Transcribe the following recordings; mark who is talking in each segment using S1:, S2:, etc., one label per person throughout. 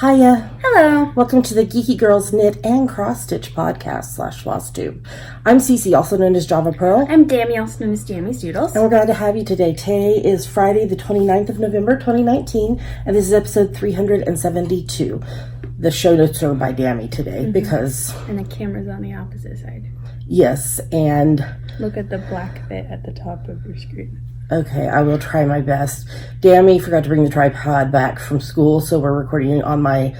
S1: Hiya.
S2: Hello.
S1: Welcome to the Geeky Girls Knit and Cross Stitch podcast / FlossTube. I'm Cece, also known as Java Pearl.
S2: I'm Dami, also known as Yamis Doodles.
S1: And we're glad to have you today. Today is Friday, the 29th of November, 2019, and this is episode 372. The show notes are by Dami today because...
S2: And the camera's on the opposite side.
S1: Yes, and...
S2: Look at the black bit at the top of your screen.
S1: Okay, I will try my best. Dami forgot to bring the tripod back from school, so we're recording on my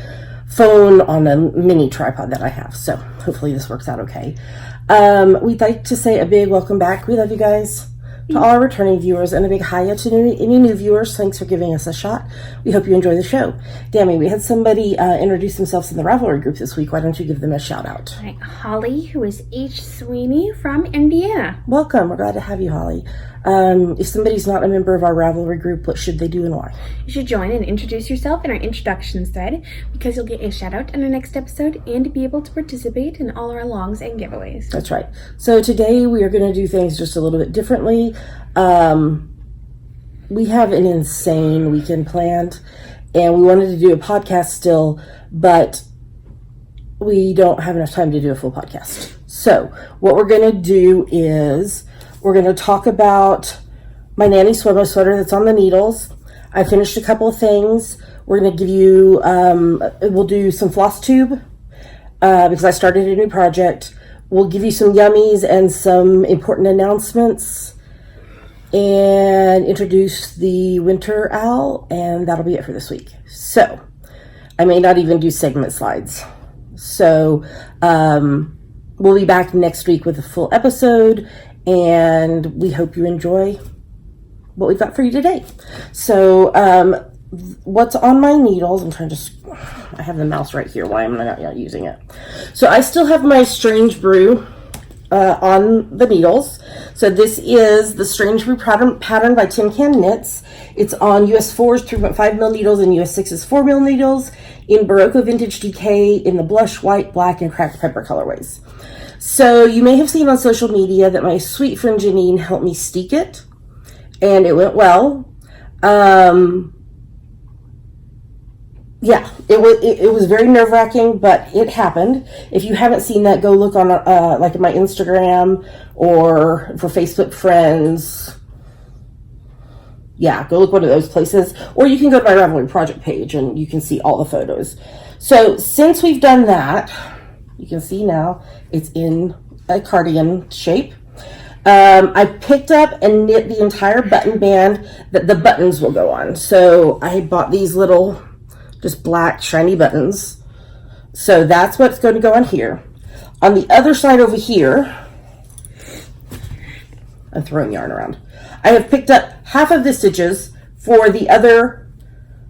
S1: phone on a mini tripod that I have. So hopefully this works out okay. We'd like to say a big welcome back. We love you guys. To all our returning viewers, and a big hiya to any new viewers. Thanks for giving us a shot. We hope you enjoy the show. Dami, we had somebody introduce themselves in the Ravelry group this week. Why don't you give them a shout out?
S2: Right, Holly, who is H. Sweeney from Indiana.
S1: Welcome. We're glad to have you, Holly. If somebody's not a member of our Ravelry group, what should they do and why?
S2: You should join and introduce yourself in our introductions thread because you'll get a shout out in our next episode and be able to participate in all our longs and giveaways.
S1: That's right. So today we are going to do things just a little bit differently. We have an insane weekend planned and we wanted to do a podcast still, but we don't have enough time to do a full podcast. So what we're going to do is we're going to talk about my Nanny Swimmo sweater that's on the needles. I finished a couple of things. We're going to give you, we'll do some FlossTube because I started a new project. We'll give you some Yamis and some important announcements and introduce the winter owl, and that'll be it for this week. So I may not even do segment slides. So we'll be back next week with a full episode, and we hope you enjoy what we've got for you today. So what's on my needles, I have the mouse right here. Why am I not using it? So I still have my Strange Brew on the needles. So this is the Strange Brew pattern by Tin Can Knits. It's on US 4's 3.5 mil needles and US 6's 4 mil needles in Barocco Vintage Decay in the blush, white, black, and cracked pepper colorways. So you may have seen on social media that my sweet friend Janine helped me steek it, and it went well. Yeah, it was very nerve-wracking, but it happened. If you haven't seen that, go look on like my Instagram or for Facebook friends. Yeah, go look one of those places, or you can go to my Ravelry project page and you can see all the photos. So since we've done that, you can see now it's in a cardigan shape. I picked up and knit the entire button band that the buttons will go on. So I bought these little just black shiny buttons. So that's what's going to go on here. On the other side over here, I'm throwing yarn around. I have picked up half of the stitches for the other,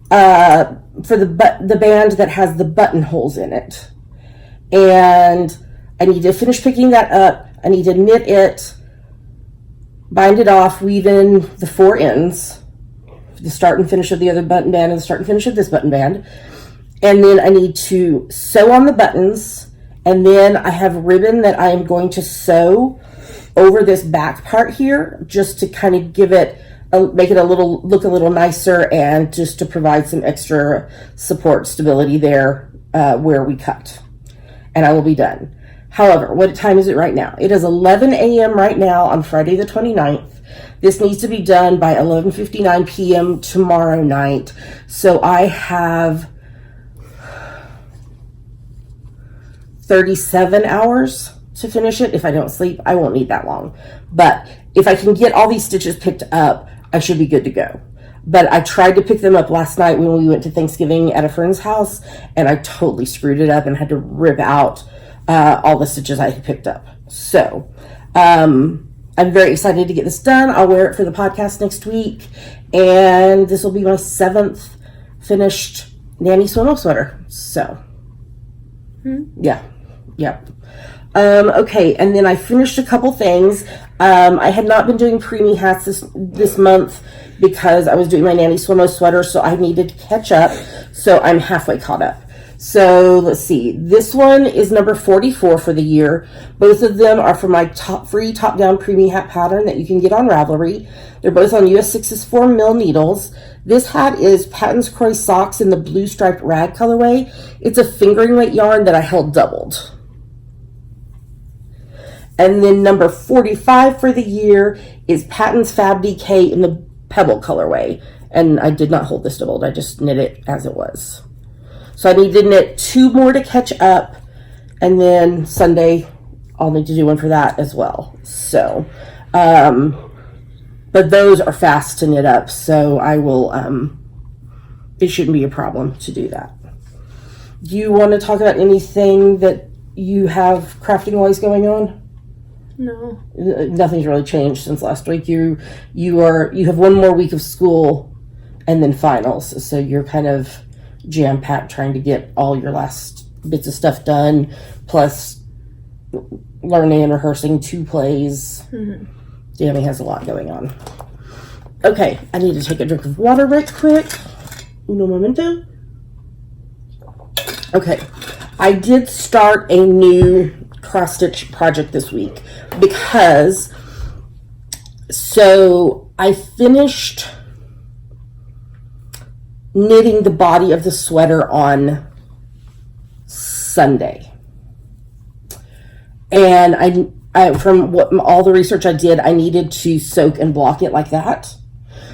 S1: for the band that has the buttonholes in it. And I need to finish picking that up. I need to knit it, bind it off, weave in the 4 ends, the start and finish of the other button band and the start and finish of this button band. And then I need to sew on the buttons. And then I have ribbon that I am going to sew over this back part here just to kind of give it, make it look a little nicer, and just to provide some extra support, stability there where we cut. And I will be done. However, what time is it right now? It is 11 a.m. right now on Friday the 29th. This needs to be done by 11:59 p.m. tomorrow night. So I have 37 hours to finish it. If I don't sleep, I won't need that long. But if I can get all these stitches picked up, I should be good to go. But I tried to pick them up last night when we went to Thanksgiving at a friend's house, and I totally screwed it up and had to rip out all the stitches I had picked up. So I'm very excited to get this done. I'll wear it for the podcast next week, and this will be my 7th finished Nanny Swimmo sweater. So yeah. Okay, and then I finished a couple things. I had not been doing preemie hats this month because I was doing my Nanny Swimmo sweater, so I needed to catch up. So I'm halfway caught up. So let's see. This one is number 44 for the year. Both of them are from my free top-down preemie hat pattern that you can get on Ravelry. They're both on US 6's 4mm needles. This hat is Patton's Croy Socks in the blue striped rag colorway. It's a fingering weight yarn that I held doubled. And then number 45 for the year is Patton's Fab DK in the pebble colorway. And I did not hold this doubled. I just knit it as it was. So I need to knit 2 more to catch up. And then Sunday, I'll need to do one for that as well. So, but those are fast to knit up. So I will, it shouldn't be a problem to do that. Do you want to talk about anything that you have crafting-wise going on?
S2: No.
S1: Nothing's really changed since last week. You have 1 more week of school and then finals. So you're kind of jam-packed trying to get all your last bits of stuff done, plus learning and rehearsing 2 plays. Mm-hmm. Yami has a lot going on. Okay, I need to take a drink of water right quick. Uno momento. Okay, I did start a new cross-stitch project this week because, so I finished knitting the body of the sweater on Sunday. And I from what all the research I did, I needed to soak and block it like that.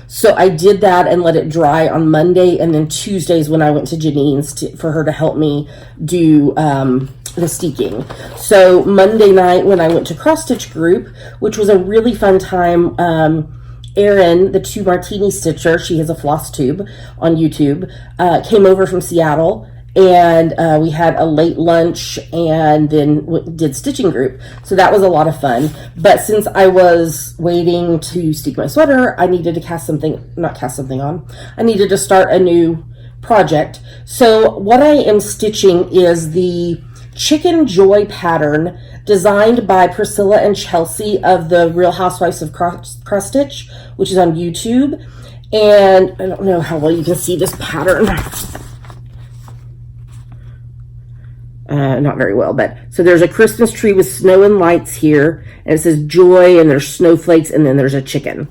S1: So I did that and let it dry on Monday, and then Tuesdays when I went to Janine's for her to help me do the steeking. So Monday night when I went to cross stitch group, which was a really fun time, Erin, the 2 Martini stitcher, she has a FlossTube on YouTube, came over from Seattle, and we had a late lunch and then did stitching group. So that was a lot of fun. But since I was waiting to steek my sweater, I needed to I needed to start a new project. So what I am stitching is the Chicken Joy pattern designed by Priscilla and Chelsea of the Real Housewives of Cross Stitch, which is on YouTube. And I don't know how well you can see this pattern. Not very well, but so there's a Christmas tree with snow and lights here, and it says joy, and there's snowflakes, and then there's a chicken.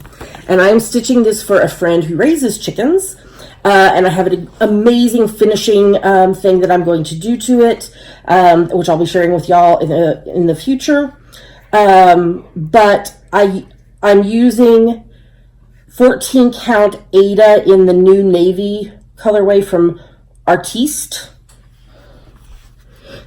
S1: And I'm stitching this for a friend who raises chickens, and I have an amazing finishing thing that I'm going to do to it, which I'll be sharing with y'all in the future. But I'm using 14 count Ada in the new navy colorway from Artiste.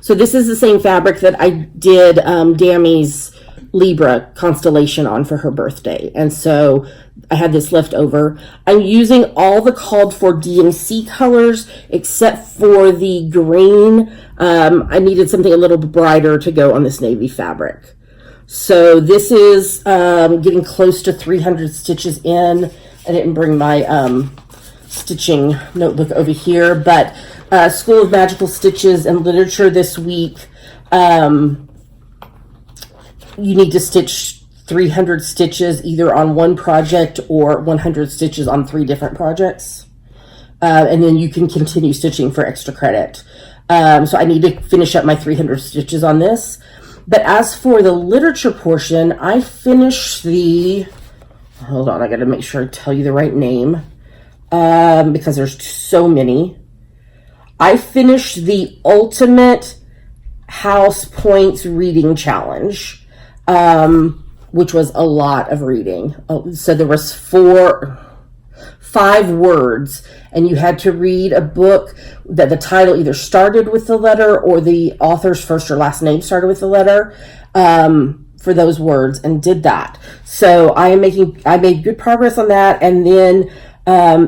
S1: So this is the same fabric that I did Dami's Libra constellation on for her birthday. And so I had this left over. I'm using all the called for DMC colors except for the green. I needed something a little brighter to go on this navy fabric. So this is getting close to 300 stitches in. I didn't bring my stitching notebook over here, but School of Magical Stitches and Literature this week, you need to stitch 300 stitches either on one project or 100 stitches on 3 different projects. And then you can continue stitching for extra credit. So I need to finish up my 300 stitches on this. But as for the literature portion, I finished hold on, I got to make sure I tell you the right name, because there's so many. I finished the Ultimate House Points Reading Challenge, which was a lot of reading. So there was 5 words, and you had to read a book that the title either started with the letter or the author's first or last name started with the letter, for those words, and did that. So I made good progress on that. And then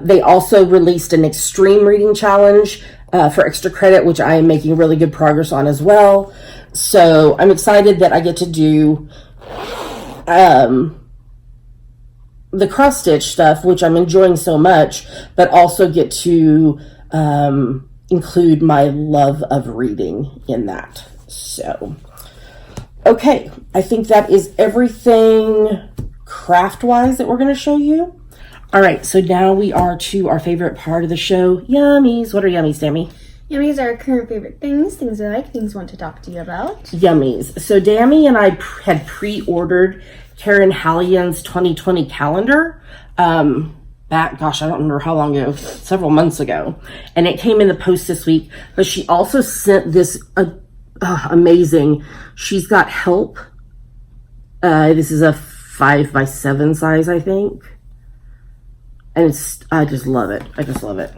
S1: they also released an extreme reading challenge for extra credit, which I am making really good progress on as well. So I'm excited that I get to do the cross stitch stuff, which I'm enjoying so much, but also get to include my love of reading in that. So, okay, I think that is everything craft-wise that we're going to show you. All right, so now we are to our favorite part of the show, Yamis. What are Yamis, Sammy?
S2: Yamis are our current favorite things we like, things we want to talk to you about.
S1: Yummies. So Dammy and I had pre-ordered Karen Hallian's 2020 calendar. Back, gosh, I don't remember how long ago, several months ago. And it came in the post this week. But she also sent this amazing, she's got help. This is a 5x7 size, I think. And I just love it. I just love it.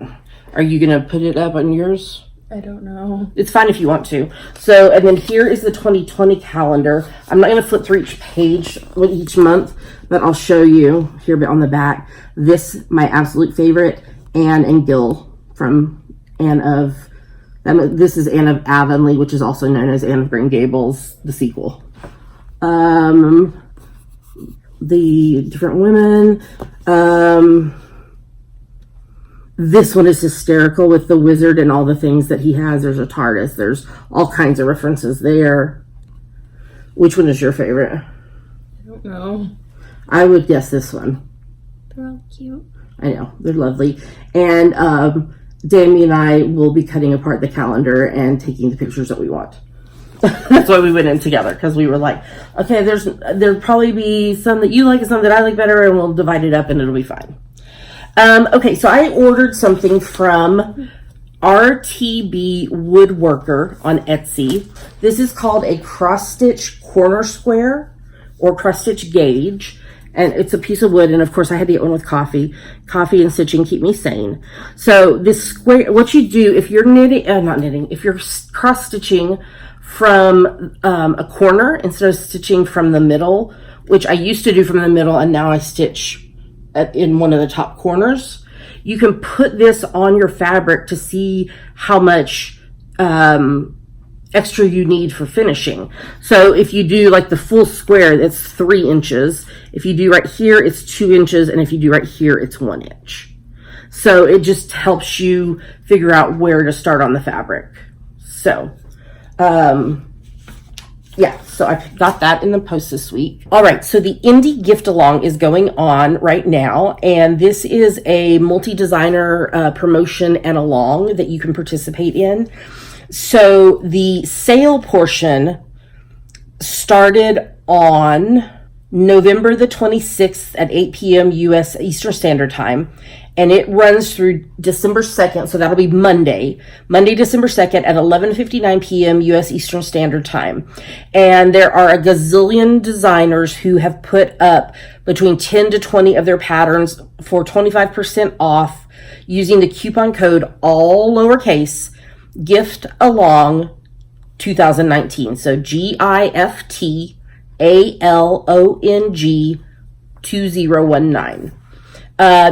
S1: Are you going to put it up on yours?
S2: I don't know.
S1: It's fine if you want to. So, and then here is the 2020 calendar. I'm not going to flip through each page each month, but I'll show you here on the back. This, my absolute favorite, Anne and Gil from Anne of, this is Anne of Avonlea, which is also known as Anne of Green Gables, the sequel. The different women. This one is hysterical with the wizard and all the things that he has. There's a TARDIS. There's all kinds of references there. Which one is your favorite?
S2: I don't know.
S1: I would guess this one.
S2: They're all cute.
S1: I know. They're lovely. And Dammy and I will be cutting apart the calendar and taking the pictures that we want. That's why we went in together, because we were like, okay, there'll probably be some that you like and some that I like better, and we'll divide it up and it'll be fine. Okay, so I ordered something from RTB Woodworker on Etsy. This is called a cross-stitch corner square or cross-stitch gauge, and it's a piece of wood, and of course I had to get one with coffee. Coffee and stitching keep me sane. So this square, what you do if you're if you're cross-stitching from a corner instead of stitching from the middle, which I used to do from the middle and now I stitch in one of the top corners, you can put this on your fabric to see how much extra you need for finishing. So if you do like the full square, it's 3 inches. If you do right here, it's 2 inches. And if you do right here, it's 1 inch. So it just helps you figure out where to start on the fabric. So, yeah, so I got that in the post this week. All right, so the Indie Gift Along is going on right now, and this is a multi-designer promotion and along that you can participate in. So the sale portion started on November the 26th at 8 p.m. U.S. Eastern Standard Time, and it runs through December 2nd, so that'll be Monday, December 2nd at 11:59 p.m. U.S. Eastern Standard Time. And there are a gazillion designers who have put up between 10 to 20 of their patterns for 25% off using the coupon code, all lowercase, Gift Along 2019. So GIFTALONG 2019.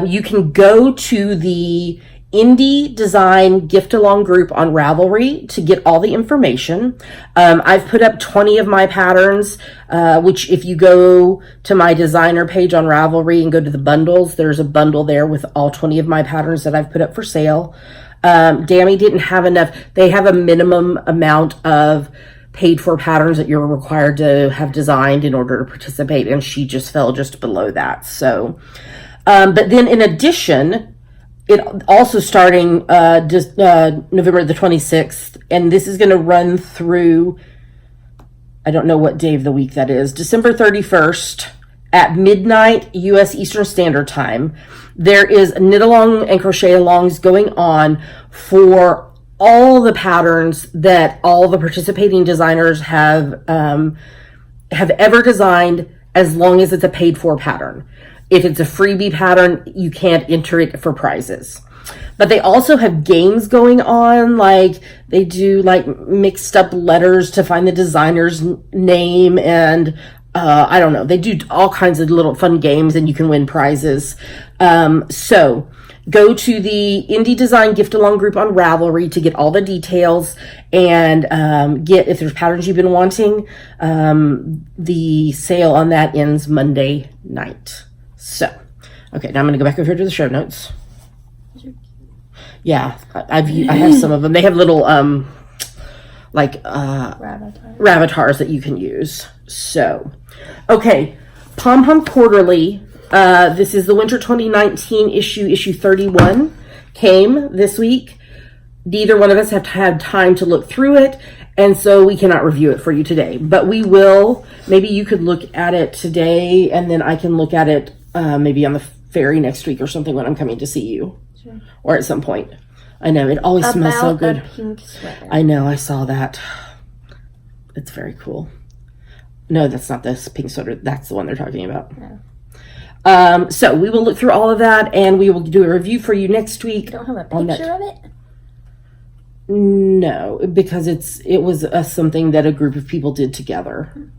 S1: You can go to the Indie Design Gift Along group on Ravelry to get all the information. I've put up 20 of my patterns, which if you go to my designer page on Ravelry and go to the bundles, there's a bundle there with all 20 of my patterns that I've put up for sale. Dammy didn't have enough. They have a minimum amount of paid for patterns that you're required to have designed in order to participate, and she just fell just below that. So, but then in addition, it also starting November the 26th, and this is going to run through, I don't know what day of the week that is, December 31st at midnight U.S. Eastern Standard Time. There is knit along and crochet alongs going on for all the patterns that all the participating designers have ever designed, as long as it's a paid for pattern. If it's a freebie pattern, you can't enter it for prizes. But they also have games going on, like they do like mixed up letters to find the designer's name, and I don't know, they do all kinds of little fun games, and you can win prizes. So go to the Indie Design Gift Along group on Ravelry to get all the details and get, if there's patterns you've been wanting, the sale on that ends Monday night. So, okay, now I'm going to go back over here to the show notes. Yeah, I have some of them. They have little ravatars that you can use. So, okay, Pom Pom Quarterly. This is the Winter 2019 issue 31, came this week. neither one of us have had time to look through it, and so we cannot review it for you today. But we will. Maybe you could look at it today, and then I can look at it maybe on the ferry next week or something when I'm coming to see you. Sure. Or at some point. I know, it always smells so good.
S2: A pink sweater.
S1: I know, I saw that. It's very cool. No, that's not this pink sweater. That's the one they're talking about. No. So we will look through all of that, and we will do a review for you next week.
S2: You don't have a picture of it?
S1: No, because it was something that a group of people did together.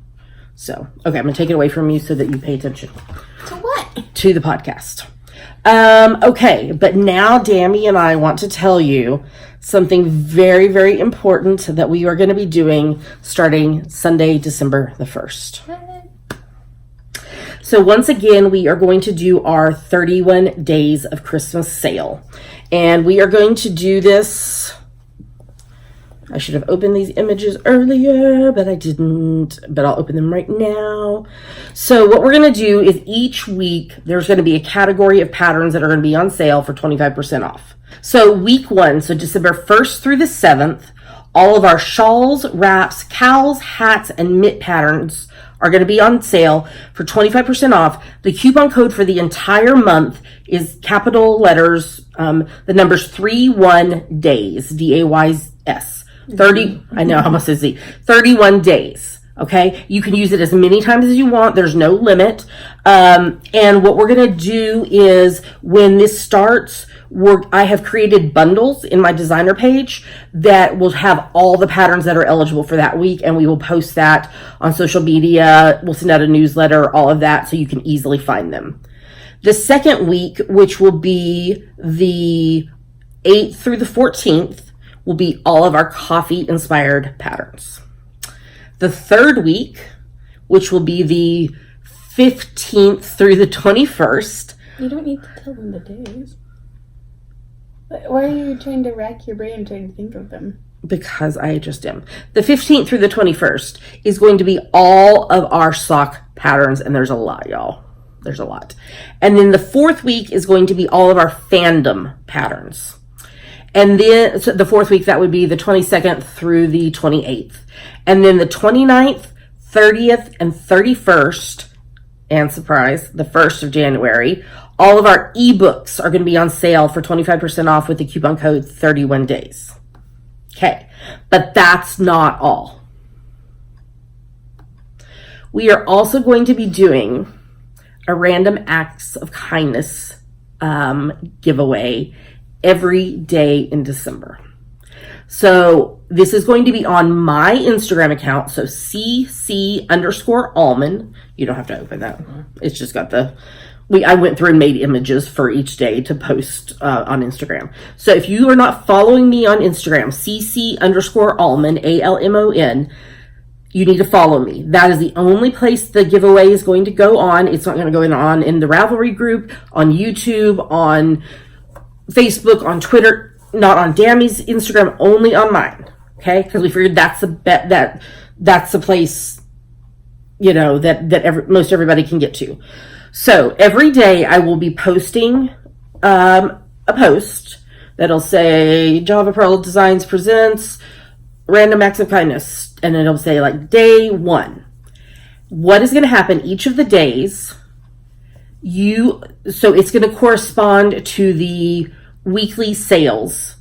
S1: So, okay, I'm going to take it away from you so that you pay attention.
S2: To what?
S1: To the podcast. Okay, but now Dammy and I want to tell you something very, very important that we are going to be doing starting Sunday, December the 1st. So once again, we are going to do our 31 Days of Christmas sale. And we are going to do this... I should have opened these images earlier, but I didn't. But I'll open them right now. So what we're going to do is each week, there's going to be a category of patterns that are going to be on sale for 25% off. So week 1, so December 1st through the 7th, all of our shawls, wraps, cowls, hats, and mitt patterns are going to be on sale for 25% off. The coupon code for the entire month is capital letters, the numbers 31 days, DAYS. 30, I know, I almost said Z, 31 days. Okay. You can use it as many times as you want. There's no limit. And what we're going to do is when this starts, I have created bundles in my designer page that will have all the patterns that are eligible for that week. And we will post that on social media. We'll send out a newsletter, all of that, so you can easily find them. The second week, which will be the 8th through the 14th, will be all of our coffee-inspired patterns. The third week, which will be the 15th through the 21st.
S2: You don't need to tell them the days. Why are you trying to rack your brain trying to think of them?
S1: Because I just am. The 15th through the 21st is going to be all of our sock patterns, and there's a lot, y'all. There's a lot. And then the fourth week is going to be all of our fandom patterns. And then so the fourth week, that would be the 22nd through the 28th. And then the 29th, 30th, and 31st, and surprise, the 1st of January, all of our ebooks are going to be on sale for 25% off with the coupon code 31 days. Okay, but that's not all. We are also going to be doing a random acts of kindness giveaway every day in December. So this is going to be on my Instagram account. So CC_almond. You don't have to open that. It's just got I went through and made images for each day to post on Instagram. So if you are not following me on Instagram, CC_almond, ALMON, you need to follow me. That is the only place the giveaway is going to go on. It's not going to go on in the Ravelry group, on YouTube, on Facebook, on Twitter, not on Dammy's Instagram, only on mine. Okay, because we figured that's the place, that most everybody can get to. So every day I will be posting a post that'll say Job Apparel Designs presents random acts of kindness, and it'll say like day 1. What is going to happen each of the days? So it's going to correspond to the weekly sales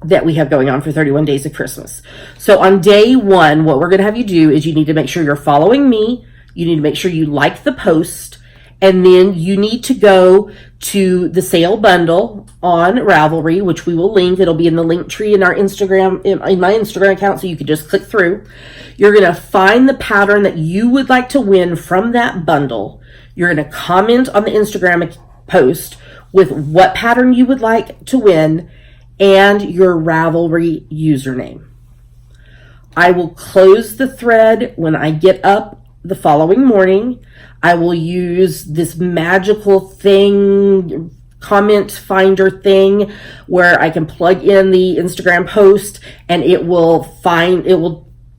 S1: that we have going on for 31 Days of Christmas. So on day 1, what we're going to have you do is you need to make sure you're following me. You need to make sure you like the post. And then you need to go to the sale bundle on Ravelry, which we will link. It'll be in the link tree in our Instagram, in my Instagram account, so you can just click through. You're going to find the pattern that you would like to win from that bundle. You're going to comment on the Instagram post with what pattern you would like to win and your Ravelry username. I will close the thread when I get up the following morning. I will use this magical thing, comment finder thing, where I can plug in the Instagram post and it will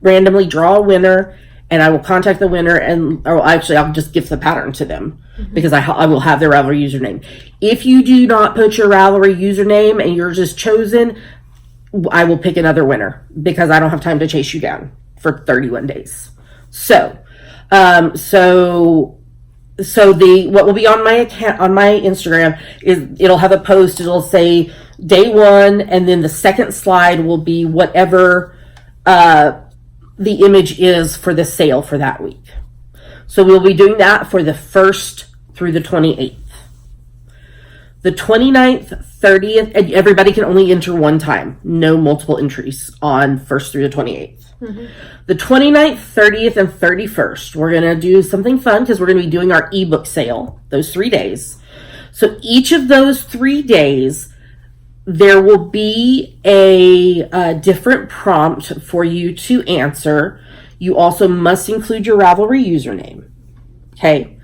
S1: randomly draw a winner, and I will contact the winner, I'll just give the pattern to them because I will have their Ravelry username. If you do not put your Ravelry username and you're just chosen, I will pick another winner because I don't have time to chase you down for 31 days. So, what will be on my account, on my Instagram, is it'll have a post. It'll say day 1, and then the second slide will be whatever the image is for the sale for that week. So we'll be doing that for the 1st through the 28th. The 29th, 30th, and everybody can only enter one time. No multiple entries on 1st through the 28th. Mm-hmm. The 29th, 30th, and 31st, we're going to do something fun because we're going to be doing our ebook sale those 3 days. So each of those 3 days, there will be a different prompt for you to answer. You also must include your Ravelry username. Okay.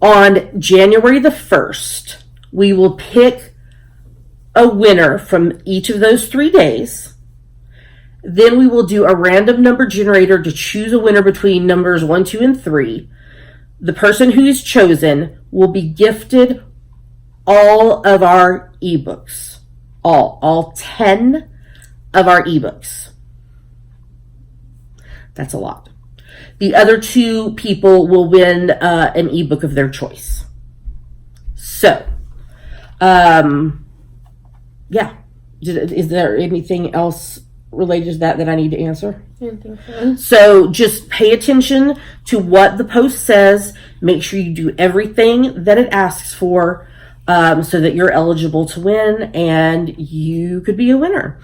S1: On January the 1st, we will pick a winner from each of those 3 days. Then we will do a random number generator to choose a winner between numbers 1, 2, and 3. The person who is chosen will be gifted all of our ebooks. All 10 of our ebooks. That's a lot. The other 2 people will win an ebook of their choice. So, yeah. Is there anything else related to that I need to answer?
S2: I don't think so.
S1: So just pay attention to what the post says. Make sure you do everything that it asks for, so that you're eligible to win and you could be a winner.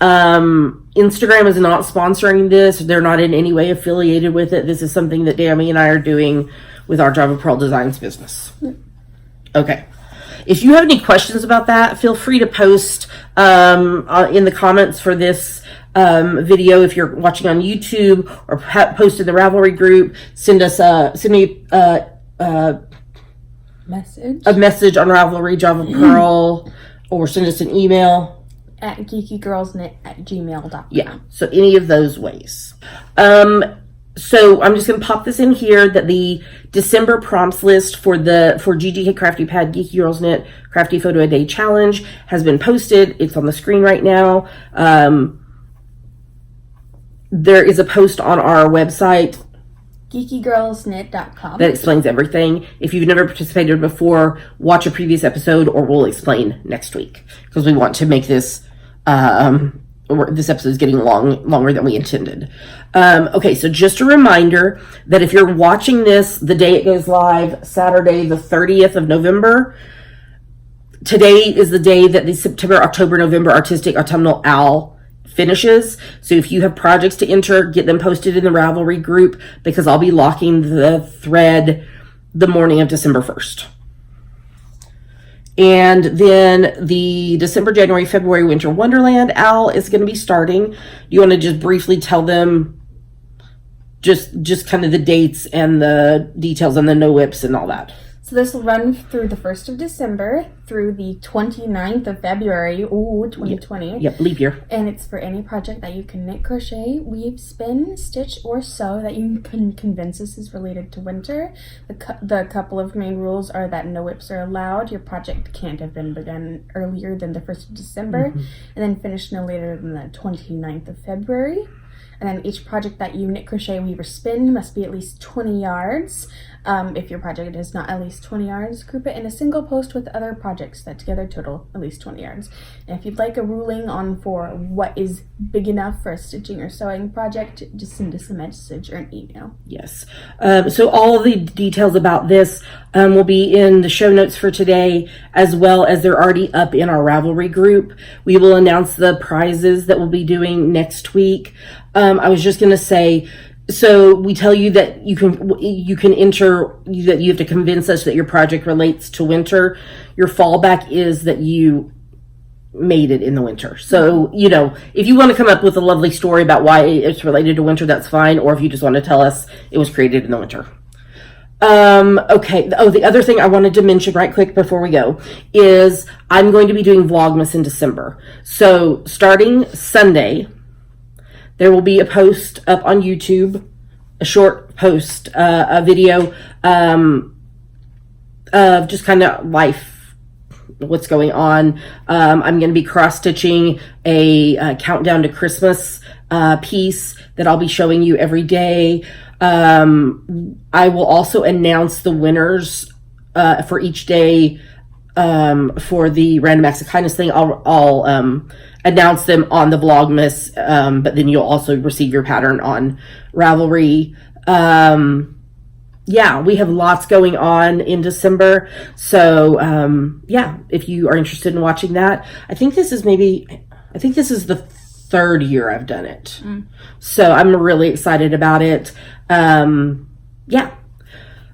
S1: Instagram is not sponsoring this. They're not in any way affiliated with it. This is something that Yami and I are doing with our Job Apparel Designs business. Okay. If you have any questions about that, feel free to post in the comments for this video. If you're watching on YouTube, or post in the Ravelry group, send me a message on Ravelry, Job Apparel, or send us an email
S2: at geekygirlsknit@gmail.com.
S1: Yeah, so any of those ways. So I'm just going to pop this in here that the December prompts list for GGK Crafty Pad Geeky Girls Knit Crafty Photo a Day Challenge has been posted. It's on the screen right now. There is a post on our website,
S2: geekygirlsknit.com,
S1: that explains everything. If you've never participated before, watch a previous episode, or we'll explain next week, because we want to make this this episode is getting longer than we intended. Okay, so just a reminder that if you're watching this the day it goes live, Saturday the 30th of November, today is the day that the September, October, November Artistic Autumnal Owl finishes. So if you have projects to enter, get them posted in the Ravelry group, because I'll be locking the thread the morning of December 1st. And then the December, January, February Winter Wonderland Owl is going to be starting. You want to just briefly tell them just kind of the dates and the details and the no whips and all that.
S2: So this will run through the 1st of December through the 29th of February, 2020.
S1: Yep, leap year.
S2: And it's for any project that you can knit, crochet, weave, spin, stitch, or sew that you can convince us is related to winter. The couple of main rules are that no whips are allowed. Your project can't have been begun earlier than the 1st of December, and then finished no later than the 29th of February. And then each project that you knit, crochet, weave, or spin must be at least 20 yards. If your project is not at least 20 yards, group it in a single post with other projects that together total at least 20 yards. And if you'd like a ruling on for what is big enough for a stitching or sewing project, just send us a message or an email.
S1: Yes. So all of the details about this will be in the show notes for today, as well as they're already up in our Ravelry group. We will announce the prizes that we'll be doing next week. I was just going to say, so we tell you that you can enter, that you have to convince us that your project relates to winter. Your fallback is that you made it in the winter. So, if you want to come up with a lovely story about why it's related to winter, that's fine. Or if you just want to tell us it was created in the winter. Okay. Oh, the other thing I wanted to mention right quick before we go is I'm going to be doing Vlogmas in December. So starting Sunday, there will be a post up on YouTube, a short post, a video of just kind of life what's going on. I'm going to be cross-stitching a countdown to Christmas piece that I'll be showing you every day. I will also announce the winners for each day for the Random Acts of Kindness thing. I'll announce them on the Vlogmas, but then you'll also receive your pattern on Ravelry. Yeah, we have lots going on in December. So, yeah, if you are interested in watching that, I think this is the third year I've done it. So I'm really excited about it. Yeah.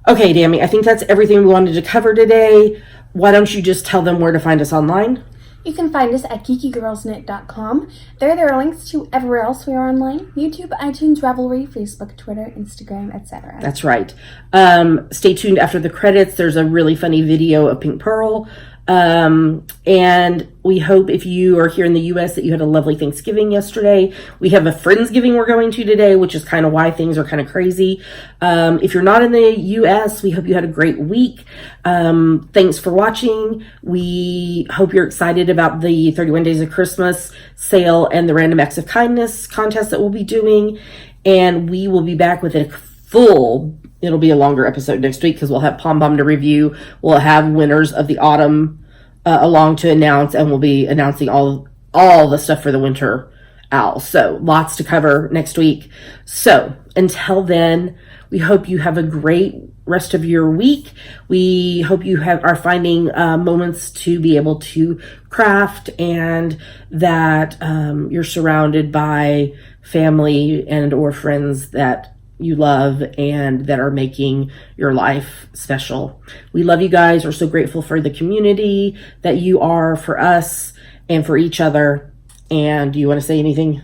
S1: Okay, Dammy, I think that's everything we wanted to cover today. Why don't you just tell them where to find us online?
S2: You can find us at geekygirlsknit.com. There are links to everywhere else we are online: YouTube, iTunes, Ravelry, Facebook, Twitter, Instagram, etc.
S1: That's right. Stay tuned after the credits. There's a really funny video of Pink Pearl. And we hope if you are here in the U.S. that you had a lovely Thanksgiving yesterday. We have a Friendsgiving we're going to today, which is kind of why things are kind of crazy. If you're not in the U.S., we hope you had a great week. Thanks for watching. We hope you're excited about the 31 Days of Christmas sale and the Random Acts of Kindness contest that we'll be doing. And we will be back with a it'll be a longer episode next week because we'll have Pom Pom to review. We'll have winners of the autumn along to announce, and we'll be announcing all the stuff for the winter owl. So lots to cover next week. So until then, we hope you have a great rest of your week. We hope you are finding moments to be able to craft, and that you're surrounded by family and or friends that you love and that are making your life special. We love you guys. We're so grateful for the community that you are for us and for each other. And do you want to say anything?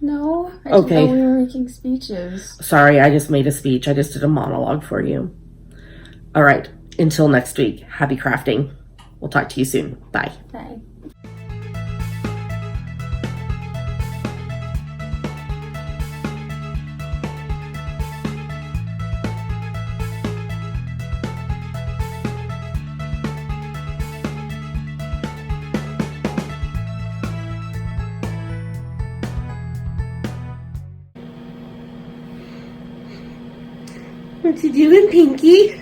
S2: No. I
S1: Okay.
S2: didn't know we were making speeches.
S1: Sorry, I just made a speech. I just did a monologue for you. All right. Until next week, happy crafting. We'll talk to you soon. Bye.
S2: Bye.
S1: What you doing, Pinky?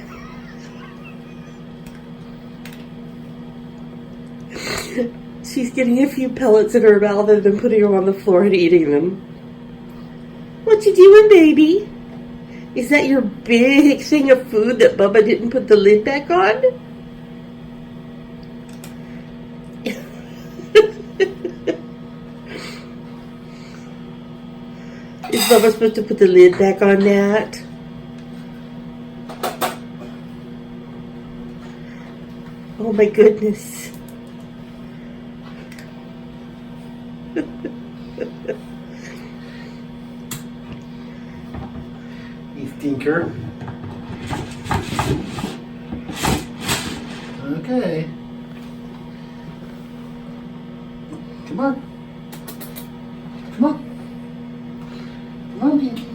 S1: She's getting a few pellets in her mouth and then putting them on the floor and eating them. What you doing, baby? Is that your big thing of food that Bubba didn't put the lid back on? Is Bubba supposed to put the lid back on that? Oh my goodness.
S3: You stinker. Okay. Come on. Come on. Come on, Pinky.